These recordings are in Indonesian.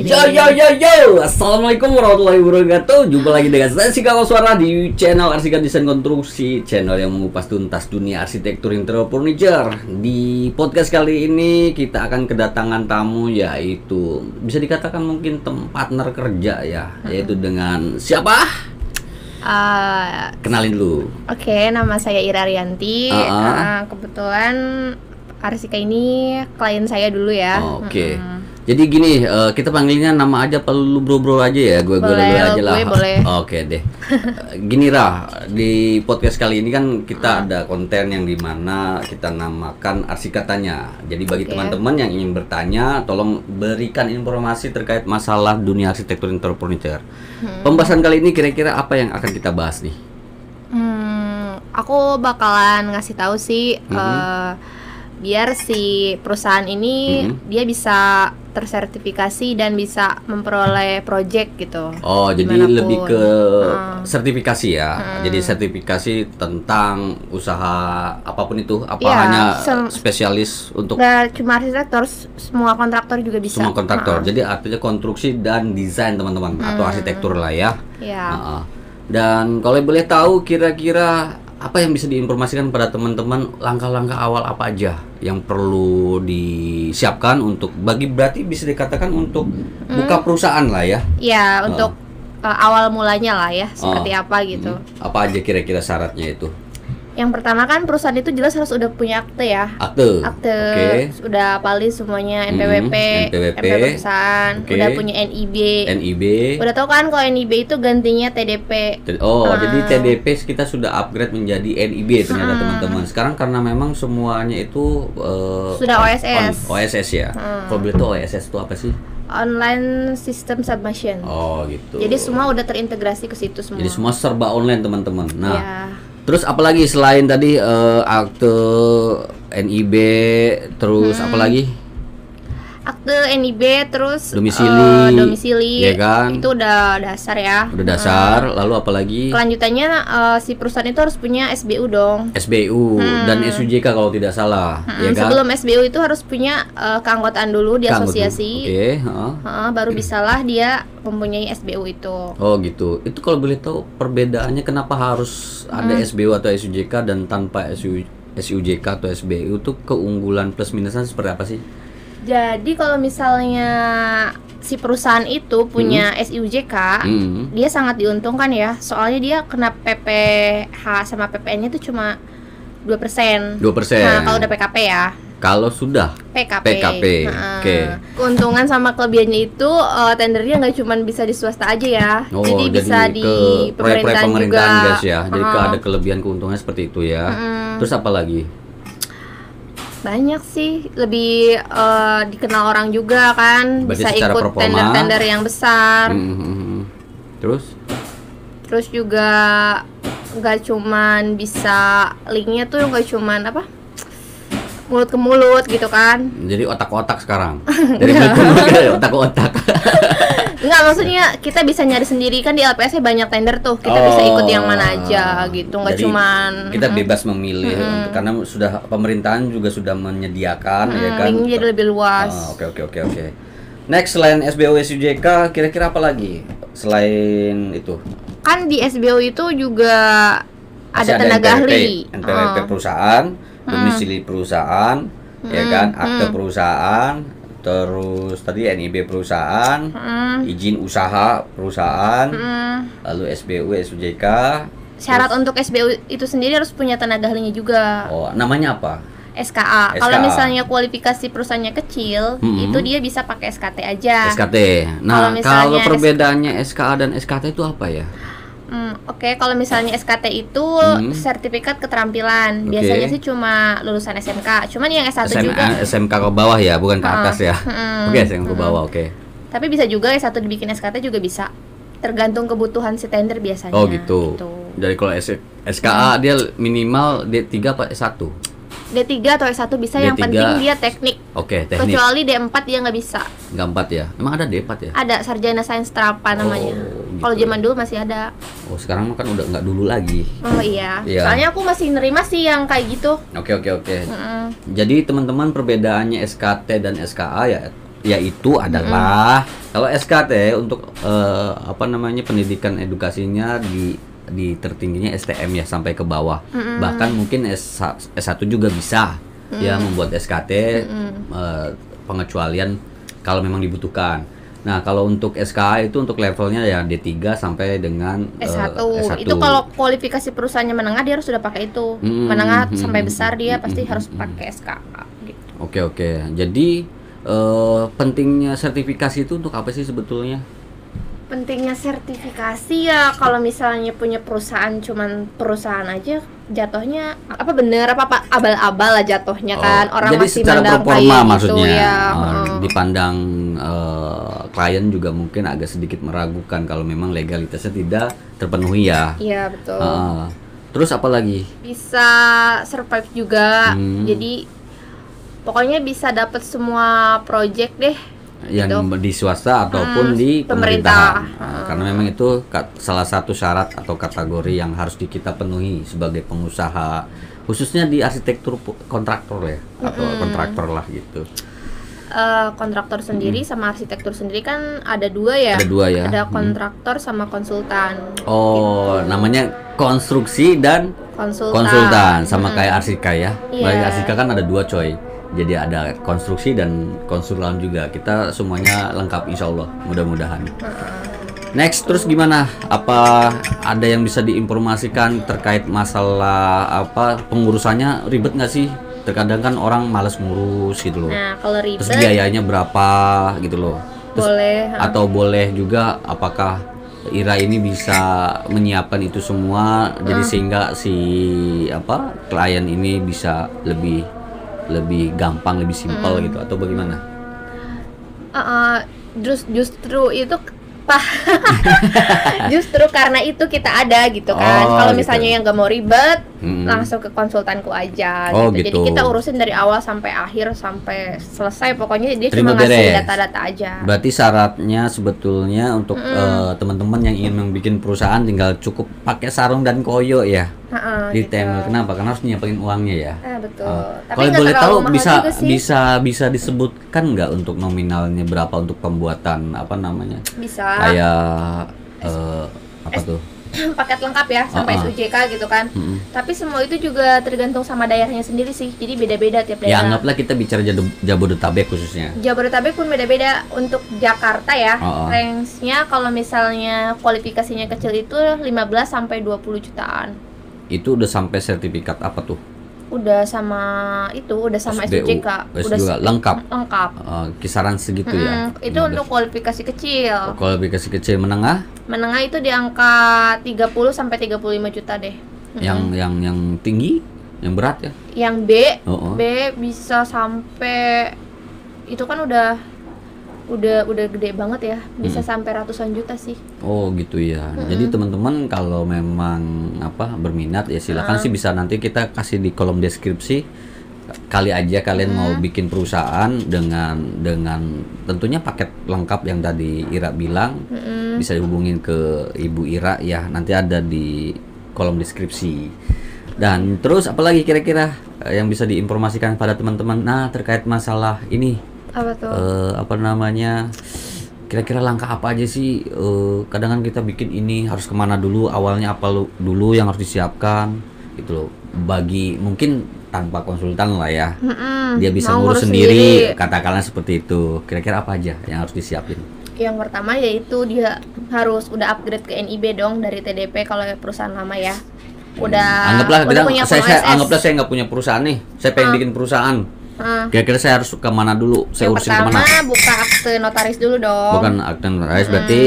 Yo, assalamualaikum warahmatullahi wabarakatuh. Jumpa lagi dengan saya Sika Koswara di channel Arsika Desain Konstruksi, channel yang mengupas tuntas dunia arsitektur interior furniture. Di podcast kali ini kita akan kedatangan tamu, yaitu bisa dikatakan mungkin partner kerja ya, yaitu dengan siapa? Kenalin dulu. Oke, nama saya Ira Rianti. Kebetulan Arsika ini klien saya dulu ya. Oke. Jadi gini, kita panggilnya nama aja, perlu bro aja ya, gue dulu aja lah. Boleh. Oke deh. Gini Ra, di podcast kali ini kan kita ada konten yang dimana kita namakan Arsika Tanya. Jadi bagi teman-teman yang ingin bertanya, tolong berikan informasi terkait masalah dunia arsitektur interior furniture. Pembahasan kali ini kira-kira apa yang akan kita bahas nih? Aku bakalan ngasih tahu sih, biar si perusahaan ini dia bisa tersertifikasi dan bisa memperoleh project gitu. Oh, jadi dimanapun. lebih ke sertifikasi ya. Jadi sertifikasi tentang usaha apapun itu, apa hanya spesialis untuk nggak cuma arsitektur, semua kontraktor juga bisa. Semua kontraktor. Jadi artinya konstruksi dan desain teman-teman, atau arsitektur lah ya. Iya. Dan kalau boleh tahu kira-kira apa yang bisa diinformasikan pada teman-teman, langkah-langkah awal apa aja yang perlu disiapkan untuk berarti bisa dikatakan untuk buka perusahaan lah ya. Iya, untuk awal mulanya lah ya, seperti apa gitu. Apa aja kira-kira syaratnya itu? Yang pertama kan perusahaan itu jelas harus udah punya akte ya. Akte. Udah paling semuanya NPWP, NPWP perusahaan, udah punya NIB. Udah tau kan kalau NIB itu gantinya TDP. Jadi TDP kita sudah upgrade menjadi NIB ternyata teman-teman. Sekarang karena memang semuanya itu sudah OSS. OSS ya. Kalau itu OSS itu apa sih? Online System Submission. Oh gitu. Jadi semua udah terintegrasi ke situ semua. Jadi semua serba online teman-teman. Nah. Terus apalagi selain tadi akte NIB, terus apalagi? Akte NIB, terus domisili, ya kan? Itu udah dasar ya. Udah dasar, lalu apalagi? Kelanjutannya si perusahaan itu harus punya SBU dong. SBU dan SUJK kalau tidak salah, ya kan? Sebelum SBU itu harus punya keanggotaan dulu di asosiasi. Baru bisalah dia mempunyai SBU itu. Oh gitu. Itu kalau boleh tahu perbedaannya kenapa harus ada SBU atau SUJK dan tanpa SUJK atau SBU itu keunggulan plus minusnya seperti apa sih? Jadi kalau misalnya si perusahaan itu punya SUJK, dia sangat diuntungkan ya. Soalnya dia kena PPh sama PPN-nya itu cuma 2%. 2%. Nah, kalau udah PKP ya. Kalau sudah PKP. Oke. Keuntungan sama kelebihannya itu tendernya nggak cuma bisa di swasta aja ya. Jadi bisa di pemerintahan juga. Guys ya. Jadi ada kelebihan keuntungannya seperti itu ya. Terus apa lagi? Banyak sih, lebih dikenal orang juga kan. Bisa ikut tender-tender yang besar. Terus juga nggak cuman bisa linknya tuh nggak cuman mulut ke mulut gitu kan. Jadi otak-otak sekarang. Dari mulut ke mulut ke otak-otak. Enggak, maksudnya kita bisa nyari sendiri kan, di LPS banyak tender tuh. Kita bisa ikut yang mana aja gitu, nggak cuman kita bebas memilih karena sudah pemerintahan juga sudah menyediakan ya kan. Linknya jadi lebih luas. Oke. Next, selain SBU SUJK kira-kira apa lagi selain itu? Kan di SBU itu juga ada tenaga ahli, NPWP perusahaan, domisili perusahaan, ya kan, akte perusahaan, terus tadi NIB perusahaan, izin usaha perusahaan, lalu SBU SUJK. Syarat untuk SBU itu sendiri harus punya tenaga ahlinya juga. Oh, namanya apa? SKA. Kalau misalnya kualifikasi perusahaannya kecil, itu dia bisa pakai SKT aja. SKT. Nah, kalau perbedaannya SKA dan SKT itu apa ya? Kalau misalnya SKT itu sertifikat keterampilan. Biasanya sih cuma lulusan SMK. Cuman yang S1 juga SMK ke bawah ya, bukan ke atas ya. SMK ke bawah, Tapi bisa juga S1 dibikin SKT juga bisa. Tergantung kebutuhan si tender biasanya. Oh gitu. Jadi kalau SKA dia minimal D3 apa S1? D3 atau S1 bisa, yang penting dia teknik. Teknik. Kecuali D4 dia nggak bisa. Nggak 4 ya? Emang ada D4 ya? Ada, sarjana sains terapa namanya. Gitu. Kalau zaman dulu masih ada. Oh, sekarang kan udah nggak dulu lagi. Oh iya. Soalnya aku masih nerima sih yang kayak gitu. Oke. Jadi teman-teman perbedaannya SKT dan SKA ya yaitu adalah kalau SKT untuk pendidikan edukasinya di tertingginya STM ya sampai ke bawah. Bahkan mungkin S1 juga bisa ya membuat SKT pengecualian kalau memang dibutuhkan. Nah, kalau untuk SKA itu untuk levelnya ya D3 sampai dengan S1. Itu kalau kualifikasi perusahaannya menengah dia harus sudah pakai itu. Menengah sampai besar dia pasti harus pakai SKA gitu. Oke. Jadi pentingnya sertifikasi itu untuk apa sih sebetulnya? Pentingnya sertifikasi ya kalau misalnya punya perusahaan cuman perusahaan aja jatuhnya apa bener apa abal-abal lah jatuhnya kan. Orang jadi masih secara mandang performa kayak maksudnya gitu, ya. Dipandang klien juga mungkin agak sedikit meragukan kalau memang legalitasnya tidak terpenuhi ya. Iya betul. Terus apa lagi? Bisa survive juga. Jadi pokoknya bisa dapat semua project deh. Yang gitu. Di swasta ataupun di pemerintah. Karena memang itu salah satu syarat atau kategori yang harus kita penuhi sebagai pengusaha, khususnya di arsitektur kontraktor ya, atau kontraktor lah gitu. Kontraktor sendiri sama arsitektur sendiri kan ada dua ya. Ada kontraktor sama konsultan. Oh, gitu. Namanya konstruksi dan konsultan sama kayak Arsika ya. Bagi Arsika kan ada dua coy. Jadi ada konstruksi dan konsultan juga. Kita semuanya lengkap insya Allah, mudah-mudahan. Next, terus gimana? Apa ada yang bisa diinformasikan terkait masalah pengurusannya ribet nggak sih? Terkadang kan orang malas ngurus gitu loh. Nah, kalau ribet, terus biayanya berapa gitu loh. Terus, boleh. Atau boleh juga apakah Ira ini bisa menyiapkan itu semua jadi sehingga si klien ini bisa lebih gampang, lebih simpel gitu atau bagaimana? Justru itu justru karena itu kita ada gitu kan. Kalau misalnya yang gak mau ribet, langsung ke konsultanku aja gitu. Jadi kita urusin dari awal sampai akhir sampai selesai. Pokoknya dia cuma ngasih data-data aja. Berarti syaratnya sebetulnya untuk teman-teman yang ingin membuat perusahaan tinggal cukup pakai sarung dan koyo ya. Di Temel. Kenapa? Karena harus nyiapin uangnya ya. Betul. Tapi kalau boleh tahu bisa disebutkan nggak untuk nominalnya berapa untuk pembuatan Bisa. Kayak tuh? Paket lengkap ya sampai SUJK gitu kan. Tapi semua itu juga tergantung sama daerahnya sendiri sih. Jadi beda-beda tiap daerah. Ya anggaplah kita bicara Jabodetabek khususnya. Jabodetabek pun beda-beda. Untuk Jakarta ya, range-nya kalau misalnya kualifikasinya kecil itu 15 sampai 20 jutaan. Itu udah sampai sertifikat apa tuh? Udah sama SUJK. Udah lengkap. Kisaran segitu ya. Itu 15. Untuk kualifikasi kecil. Kualifikasi kecil. Menengah itu di angka 30 sampai 35 juta deh. Yang tinggi, yang berat ya? Yang B bisa sampai itu kan udah gede banget ya, bisa sampai ratusan juta sih. Oh gitu ya. Jadi teman-teman kalau memang berminat ya silakan sih, bisa nanti kita kasih di kolom deskripsi. Kali aja kalian mau bikin perusahaan dengan tentunya paket lengkap yang tadi Ira bilang, bisa dihubungin ke Ibu Ira ya, nanti ada di kolom deskripsi. Dan terus apalagi kira-kira yang bisa diinformasikan pada teman-teman terkait masalah ini? Apa tuh? Kira-kira langkah apa aja sih? Kadang kan kita bikin ini harus kemana dulu, awalnya apa dulu yang harus disiapkan gitu loh. Bagi mungkin tanpa konsultan lah ya, dia bisa ngurus sendiri, katakanlah seperti itu. Kira-kira apa aja yang harus disiapin? Yang pertama yaitu dia harus udah upgrade ke NIB dong dari TDP kalau perusahaan lama ya. Anggaplah saya nggak punya perusahaan nih, saya pengen bikin perusahaan. Kira-kira saya harus kemana dulu? Saya urusin kemana? Pertama buka akte notaris dulu dong. Bukan akte notaris, berarti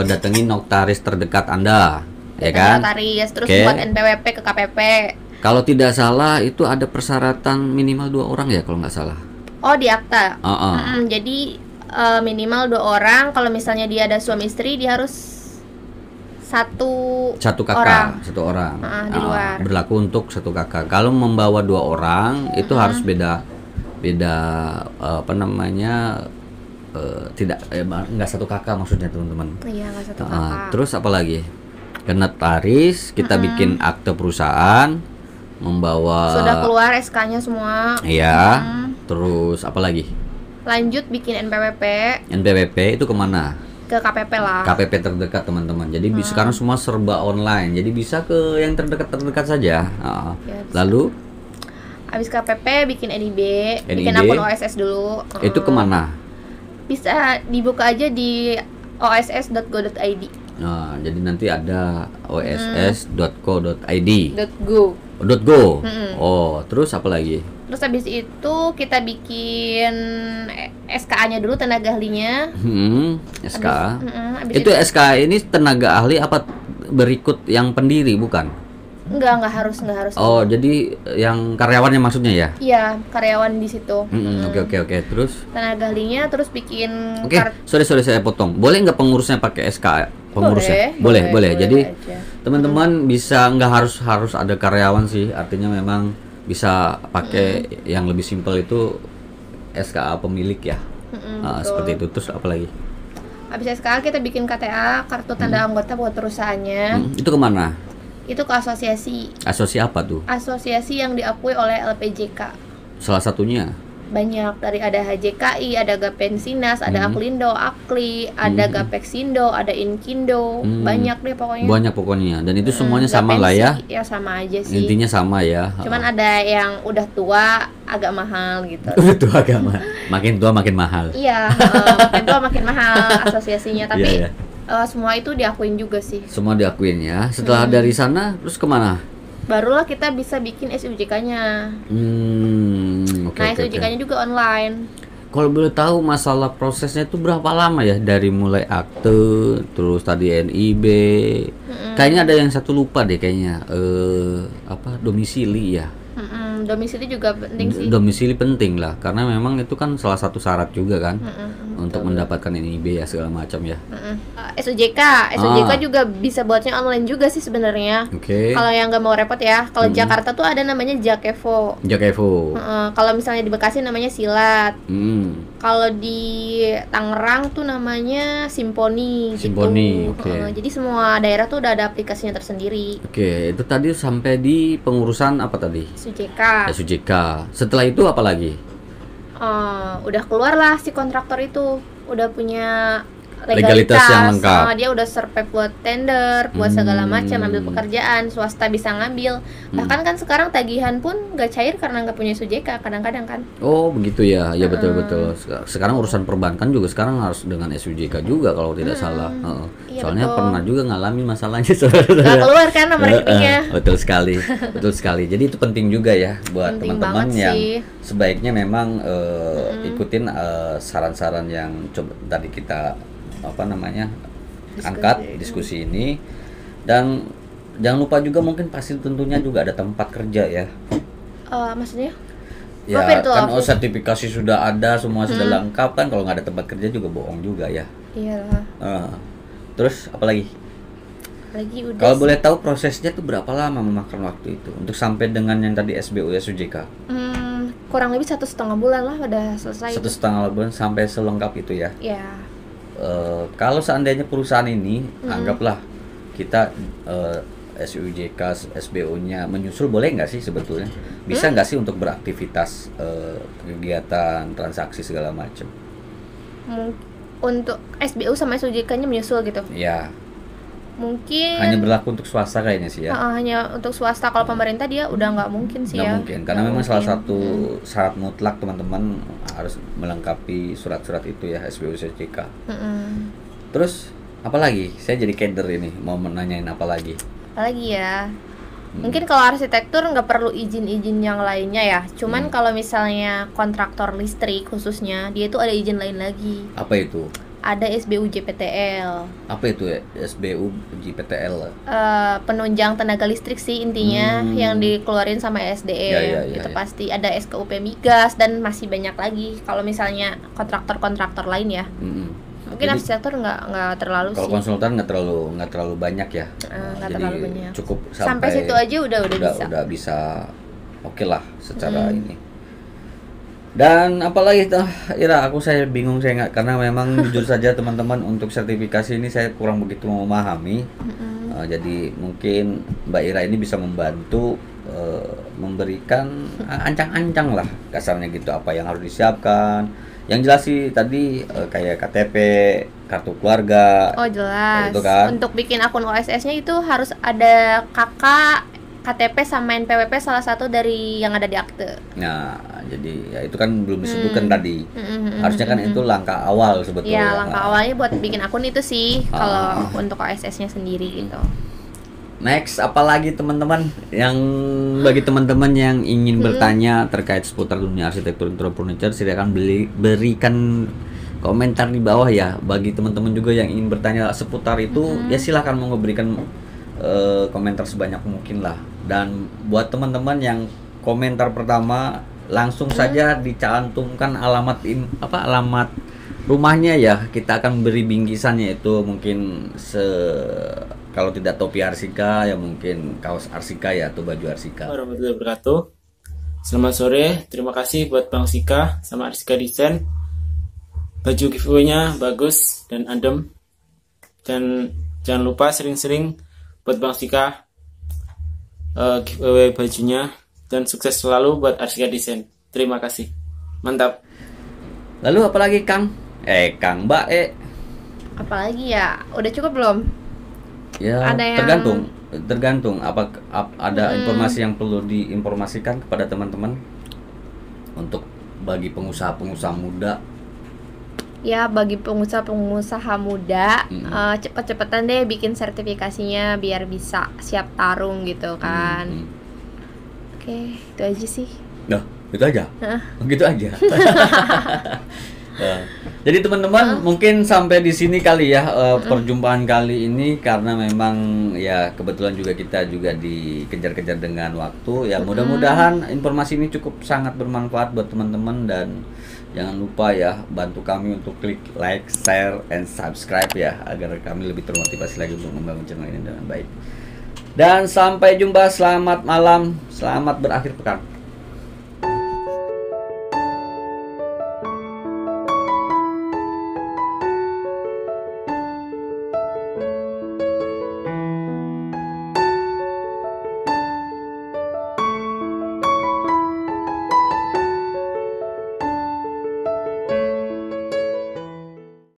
datengin notaris terdekat Anda, ya kan? Notaris, terus buat NPWP ke KPP. Kalau tidak salah itu ada persyaratan minimal 2 orang ya kalau nggak salah. Oh di akta. Jadi minimal 2 orang. Kalau misalnya dia ada suami istri, dia harus satu kakak, satu orang. Di luar. Berlaku untuk 1 kakak. Kalau membawa 2 orang itu harus beda nggak 1 kakak maksudnya teman-teman. Iya, nggak 1 kakak. Terus apa lagi? Ke notaris, kita bikin akte perusahaan, membawa sudah keluar SK-nya semua. Iya. Terus apa lagi? Lanjut bikin NPWP. NPWP itu kemana? Ke KPP lah. KPP terdekat teman-teman. Jadi sekarang semua serba online. Jadi bisa ke yang terdekat saja. Ya, lalu habis KPP bikin NIB, bikin akun OSS dulu. Itu kemana? Bisa dibuka aja di oss.go.id. Nah, jadi nanti ada oss.co.id. .go. Oh, terus apa lagi? Terus habis itu kita bikin SKA-nya dulu, tenaga ahlinya. SK. Habis itu SK ini tenaga ahli apa berikut yang pendiri bukan? Enggak harus. Oh, jadi yang karyawannya maksudnya ya? Iya, karyawan di situ. Oke. Terus? Tenaga ahlinya terus bikin. Oke, sorry saya potong. Boleh nggak pengurusnya pakai SK? Pengurusnya? Boleh. Jadi teman-teman bisa nggak harus ada karyawan sih. Artinya memang bisa pakai yang lebih simpel itu SKA pemilik ya. Seperti itu. Terus apa lagi? Habis SKA kita bikin KTA, kartu tanda anggota buat perusahaannya. Itu kemana? Itu ke asosiasi. Asosiasi apa tuh? Asosiasi yang diakui oleh LPJK. Salah satunya? Banyak, dari ada HJKI, ada Gapensinas, ada Aklindo, Akli, ada Gapexindo, ada Inkindo, banyak deh pokoknya. Banyak pokoknya, dan itu semuanya sama lah ya? Ya sama aja sih. Intinya sama ya. Cuman ada yang udah tua agak mahal gitu. Udah tua agak mahal. Makin tua makin mahal. Iya, makin tua makin mahal asosiasinya. Tapi semua itu diakuin juga sih. Semua diakuin ya. Setelah dari sana, terus kemana? Barulah kita bisa bikin SUJK-nya. SUJK-nya juga online. Kalau boleh tahu masalah prosesnya itu berapa lama ya, dari mulai akte, terus tadi NIB, kayaknya ada yang satu lupa deh kayaknya, domisili ya. Domisili juga penting sih. Domisili penting lah, karena memang itu kan salah satu syarat juga kan untuk mendapatkan NIB ya segala macam ya. SUJK juga bisa buatnya online juga sih sebenarnya. Kalau yang nggak mau repot ya, kalau Jakarta tuh ada namanya Jakevo. Kalau misalnya di Bekasi namanya Silat. Kalau di Tangerang tuh namanya Simponi. Jadi semua daerah tuh udah ada aplikasinya tersendiri. Itu tadi sampai di pengurusan apa tadi? SUJK. Setelah itu apa lagi? Udah keluar lah si kontraktor itu, udah punya legalitas yang lengkap. Dia udah survei buat tender, buat segala macam, ambil pekerjaan, swasta bisa ngambil. Bahkan kan sekarang tagihan pun nggak cair karena nggak punya SUJK kadang-kadang kan. Oh begitu ya, ya betul. Sekarang urusan perbankan juga sekarang harus dengan SUJK juga kalau tidak salah. Soalnya pernah juga ngalamin masalahnya. Nggak keluar kan nomor rekeningnya. Betul sekali. Jadi itu penting juga ya buat teman-teman yang sebaiknya memang ikutin saran-saran yang coba tadi kita angkat diskusi ini. Dan jangan lupa juga mungkin pasti tentunya juga ada tempat kerja ya. Maksudnya? Ya kan sertifikasi sudah ada, semua sudah lengkap kan, kalau nggak ada tempat kerja juga bohong juga ya. Iyalah. Terus apa lagi? Kalau boleh tahu prosesnya tuh berapa lama memakan waktu itu untuk sampai dengan yang tadi SBU ya SUJK? Kurang lebih 1,5 bulan lah udah selesai. 1,5 bulan sampai selengkap itu ya? Iya. Kalau seandainya perusahaan ini anggaplah kita SUJK SBO-nya menyusul, boleh nggak sih sebetulnya? Bisa nggak sih untuk beraktivitas kegiatan transaksi segala macam? Untuk SBU sama SUJK-nya menyusul gitu? Ya. Mungkin hanya berlaku untuk swasta kayaknya sih ya. Hanya untuk swasta. Kalau pemerintah dia udah nggak mungkin sih ya. Nggak mungkin, karena memang salah satu syarat mutlak teman-teman harus melengkapi surat-surat itu ya, SBU SUJK. Terus apa lagi? Saya jadi keder ini mau menanyain apa lagi? Apalagi ya? Mungkin kalau arsitektur nggak perlu izin-izin yang lainnya ya. Cuman kalau misalnya kontraktor listrik khususnya, dia itu ada izin lain lagi. Apa itu? Ada SBU JPTL. Apa itu ya SBU JPTL? Penunjang tenaga listrik sih intinya, yang dikeluarin sama SDM. Itu pasti ada SKUP Migas dan masih banyak lagi. Kalau misalnya kontraktor lain ya. Mungkin arsitektur nggak terlalu sih. Kalau konsultan nggak terlalu banyak ya. Nggak terlalu banyak. Cukup sampai situ aja udah bisa. Udah bisa. Oke lah secara ini. Dan apalagi tuh Ira, saya bingung, saya nggak, karena memang jujur saja teman-teman untuk sertifikasi ini saya kurang begitu memahami. Jadi mungkin Mbak Ira ini bisa membantu memberikan ancang-ancang lah kasarnya gitu, apa yang harus disiapkan, Yang jelas sih tadi kayak KTP, kartu keluarga. Oh jelas. Itu kan. Untuk bikin akun OSS-nya itu harus ada kakak, KTP sama NPWP salah satu dari yang ada di akte. Nah, jadi ya itu kan belum disebutkan tadi. Harusnya kan itu langkah awal sebetulnya. Ya, langkah awalnya buat bikin akun itu sih kalau untuk OSS-nya sendiri gitu. Next, apalagi teman-teman yang bagi teman-teman yang ingin bertanya terkait seputar dunia arsitektur interior furniture, silakan berikan komentar di bawah ya. Bagi teman-teman juga yang ingin bertanya seputar itu, ya silakan memberikan komentar sebanyak mungkin lah. Dan buat teman-teman yang komentar pertama langsung saja dicantumkan alamat alamat rumahnya ya. Kita akan beri bingkisannya itu mungkin kalau tidak topi Arsika ya mungkin kaos Arsika ya atau baju Arsika. Warahmatullahi wabarakatuh. Selamat sore, terima kasih buat Bang Sika sama Arsika Desain. Baju giveaway-nya bagus dan adem. Dan jangan lupa sering-sering buat Bang Sika giveaway bajunya, dan sukses selalu buat Arsika Desain. Terima kasih. Mantap. Lalu apalagi Kang? Mbak Apalagi ya? Udah cukup belum? Ya, ada tergantung ada informasi yang perlu diinformasikan kepada teman-teman untuk bagi pengusaha-pengusaha muda. Ya, bagi pengusaha-pengusaha muda, cepet-cepetan deh bikin sertifikasinya biar bisa siap tarung gitu kan. Oke, itu aja sih. Nah, itu aja. Begitu aja. Jadi teman-teman mungkin sampai di sini kali ya perjumpaan kali ini, karena memang ya kebetulan juga kita juga dikejar-kejar dengan waktu ya. Mudah-mudahan informasi ini cukup sangat bermanfaat buat teman-teman, dan jangan lupa ya bantu kami untuk klik like, share, and subscribe ya, agar kami lebih termotivasi lagi untuk membangun channel ini dengan baik. Dan sampai jumpa, selamat malam, selamat berakhir pekan.